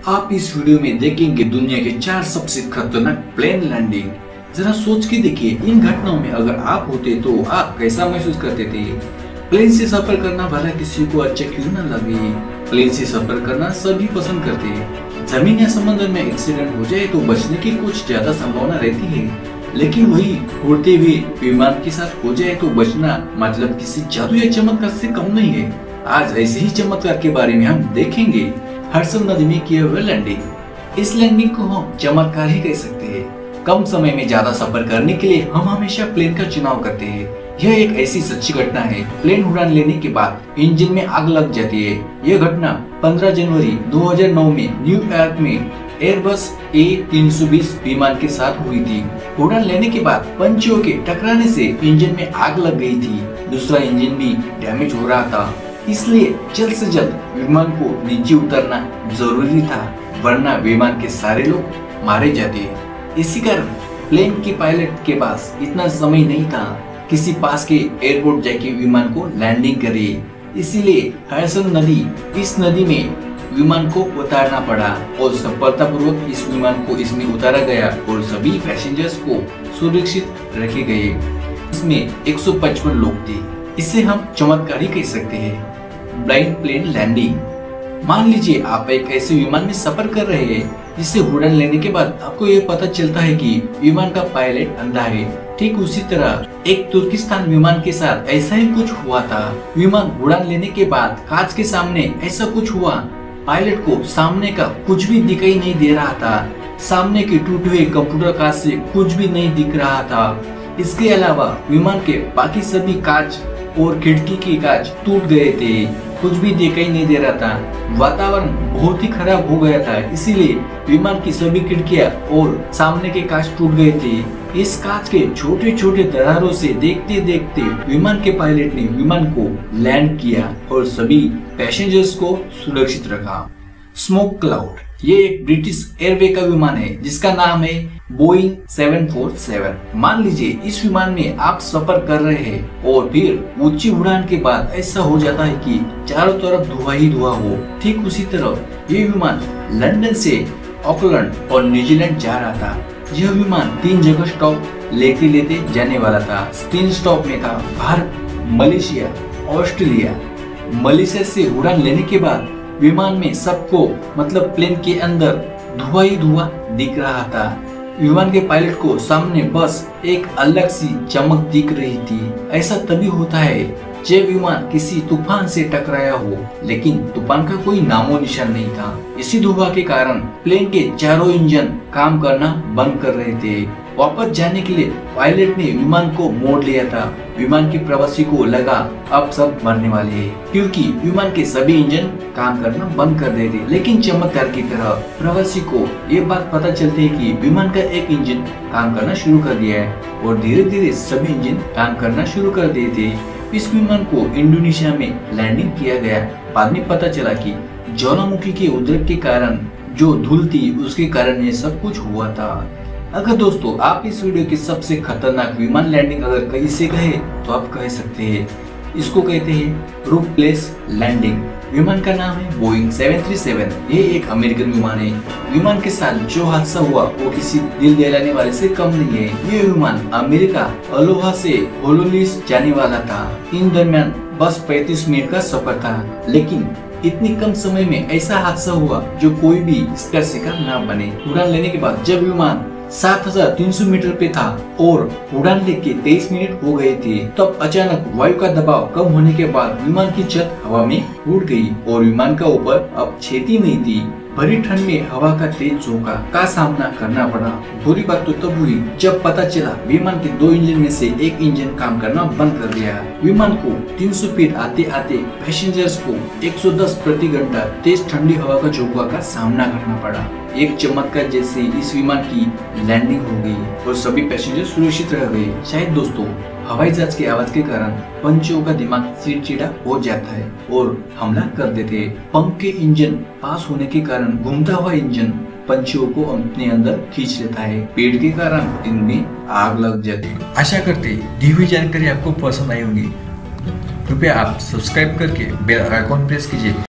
आप इस वीडियो में देखेंगे दुनिया के 4 सबसे खतरनाक प्लेन लैंडिंग। जरा सोच के देखिए, इन घटनाओं में अगर आप होते तो आप कैसा महसूस करते थे। प्लेन से सफर करना भला किसी को अच्छा क्यों न लगे, प्लेन से सफर करना सभी पसंद करते हैं। जमीन या समुद्र में एक्सीडेंट हो जाए तो बचने की कुछ ज्यादा संभावना रहती है, लेकिन वही उड़ते हुए विमान के साथ हो जाए तो बचना मतलब किसी जादू या चमत्कार से कम नहीं है। आज ऐसे ही चमत्कार के बारे में हम देखेंगे। हडसन नदी में किए हुए लैंडिंग। इस लैंडिंग को हम चमत्कार ही कह सकते हैं। कम समय में ज्यादा सफर करने के लिए हम हमेशा प्लेन का चुनाव करते हैं। यह एक ऐसी सच्ची घटना है। प्लेन उड़ान लेने के बाद इंजन में आग लग जाती है। यह घटना 15 जनवरी 2009 में न्यूयॉर्क में एयरबस A320 विमान के साथ हुई थी। उड़ान लेने के बाद पंछियों के टकराने से इंजन में आग लग गई थी। दूसरा इंजन भी डैमेज हो रहा था, इसलिए जल्द से जल्द विमान को नीचे उतरना जरूरी था, वरना विमान के सारे लोग मारे जाते। इसी कारण प्लेन के पायलट के पास इतना समय नहीं था किसी पास के एयरपोर्ट जाके विमान को लैंडिंग करे। इसीलिए हडसन नदी, इस नदी में विमान को उतारना पड़ा और सफलतापूर्वक इस विमान को इसमें उतारा गया और सभी पैसेंजर्स को सुरक्षित रखे गए। इसमें 155 लोग थे। इसे हम चमत्कार ही कह सकते हैं। Blind plane landing. मान लीजिए आप एक ऐसे विमान में सफर कर रहे हैं जिससे उड़ान लेने के बाद आपको यह पता चलता है कि विमान का पायलट अंधा है। ठीक उसी तरह एक तुर्किस्तान विमान के साथ ऐसा ही कुछ हुआ था। विमान उड़ान लेने के बाद कांच के सामने ऐसा कुछ हुआ। पायलट को सामने का कुछ भी दिखाई नहीं दे रहा था। सामने के टूटे हुए कंप्यूटर कांच से कुछ भी नहीं दिख रहा था। इसके अलावा विमान के बाकी सभी कांच और खिड़की के कांच टूट गए थे, कुछ भी दिखाई नहीं दे रहा था। वातावरण बहुत ही खराब हो गया था, इसीलिए विमान की सभी खिड़कियां और सामने के कांच टूट गए थे। इस कांच के छोटे छोटे दरारों से देखते देखते विमान के पायलट ने विमान को लैंड किया और सभी पैसेंजर्स को सुरक्षित रखा। स्मोक क्लाउड, ये एक ब्रिटिश एयरवे का विमान है जिसका नाम है बोइंग 747। मान लीजिए इस विमान में आप सफर कर रहे हैं और फिर ऊंची उड़ान के बाद ऐसा हो जाता है कि चारों तरफ धुआं ही धुआं हो। ठीक उसी तरह ये विमान लंदन से ऑकलैंड और न्यूजीलैंड जा रहा था। यह विमान 3 जगह स्टॉप लेते लेते जाने वाला था। 3 स्टॉप में था भारत, मलेशिया, ऑस्ट्रेलिया। मलेशिया से उड़ान लेने के बाद विमान में सबको मतलब प्लेन के अंदर धुआं ही धुआं दिख रहा था। विमान के पायलट को सामने बस एक अलग सी चमक दिख रही थी। ऐसा तभी होता है जब विमान किसी तूफान से टकराया हो, लेकिन तूफान का कोई नामो निशान नहीं था। इसी धुआं के कारण प्लेन के चारों इंजन काम करना बंद कर रहे थे। वापस जाने के लिए पायलट ने विमान को मोड़ लिया था। विमान के प्रवासी को लगा अब सब मरने वाले हैं, क्योंकि विमान के सभी इंजन काम करना बंद कर रहे थे। लेकिन चमत्कार की तरह प्रवासी को ये बात पता चलती है कि विमान का एक इंजन काम करना शुरू कर दिया है और धीरे धीरे सभी इंजन काम करना शुरू कर दिए थे। इस विमान को इंडोनेशिया में लैंडिंग किया गया। बाद में पता चला कि ज्वालामुखी के उद्रेक के कारण जो धूल थी उसके कारण ये सब कुछ हुआ था। अगर दोस्तों आप इस वीडियो की सबसे खतरनाक विमान लैंडिंग अगर कहीं से कहे तो आप कह सकते हैं इसको कहते हैं रूफ प्लेस लैंडिंग। विमान का नाम है बोइंग 737। ये एक अमेरिकन विमान है। विमान के साथ जो हादसा हुआ वो किसी दिल दहलाने वाले से कम नहीं है। ये विमान अमेरिका अलोहा से होनोलुलु जाने वाला था। इन दरमियान बस 35 मिनट का सफर था, लेकिन इतनी कम समय में ऐसा हादसा हुआ जो कोई भी इसका शिकार न बने। उड़ान लेने के बाद जब विमान 7300 मीटर पे था और उड़ान लेके 23 मिनट हो गए थे, तब अचानक वायु का दबाव कम होने के बाद विमान की छत हवा में उड़ गई और विमान का ऊपर अब छेती नहीं थी। भरी ठंड में हवा का तेज झोंका का सामना करना पड़ा। बुरी बात तो तब हुई जब पता चला विमान के 2 इंजन में से एक इंजन काम करना बंद कर दिया। विमान को 300 फीट आते आते पैसेंजर्स को 110 प्रति घंटा तेज ठंडी हवा का झोंका का सामना करना पड़ा। एक चमत्कार जैसे इस विमान की लैंडिंग हो गई और सभी पैसेंजर सुरक्षित रह गए। शायद दोस्तों हवाई जहाज की आवाज के कारण पंछियों का दिमाग चिड़चिड़ा हो जाता है और हमला कर देते। पंख के इंजन पास होने के कारण घूमता हुआ इंजन पंछियों को अपने अंदर खींच लेता है। पेड़ के कारण इनमें आग लग जाती है। आशा करते दी हुई जानकारी आपको पसंद आई होगी। कृपया आप सब्सक्राइब करके बेल आइकॉन प्रेस कीजिए।